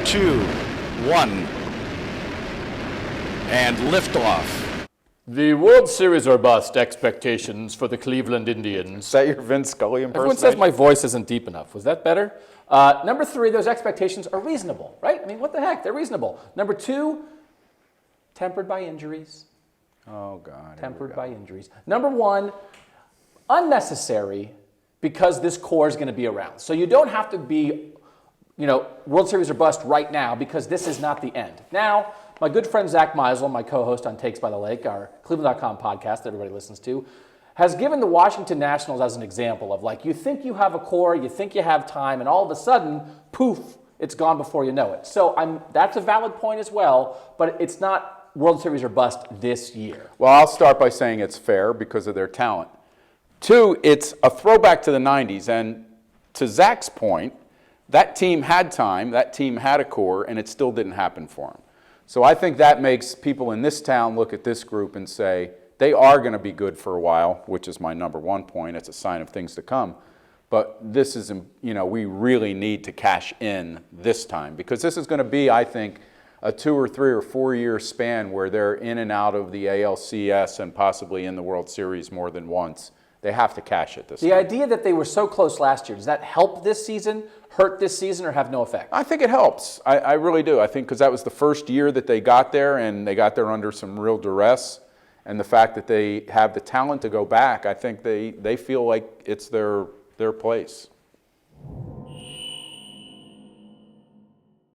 2, 1, and liftoff. The World Series or bust expectations for the Cleveland Indians. Is that your Vince Scully impersonation? Everyone says my voice isn't deep enough. Was that better? Number 3, those expectations are reasonable, right? I mean, what the heck? They're reasonable. Number 2, tempered by injuries. Oh, God. Tempered by injuries. Number 1, unnecessary because this core is going to be around. So you don't have to be, World Series or bust right now because this is not the end. Now, my good friend Zach Meisel, my co-host on Takes by the Lake, our cleveland.com podcast that everybody listens to, has given the Washington Nationals as an example of you think you have a core, you think you have time, and all of a sudden, poof, it's gone before you know it. So that's a valid point as well, but it's not World Series or bust this year. Well, I'll start by saying it's fair because of their talent. 2, it's a throwback to the 90s, and to Zach's point, that team had time, that team had a core, and it still didn't happen for them. So I think that makes people in this town look at this group and say, they are going to be good for a while, which is my number 1 point. It's a sign of things to come. But this is, we really need to cash in this time because this is going to be, I think, a 2 or 3 or 4 year span where they're in and out of the ALCS and possibly in the World Series more than once. They have to cash it this time. The idea that they were so close last year, does that help this season, hurt this season, or have no effect? I think it helps. I really do. I think because that was the first year that they got there, and they got there under some real duress. And the fact that they have the talent to go back, I think they feel like it's their place.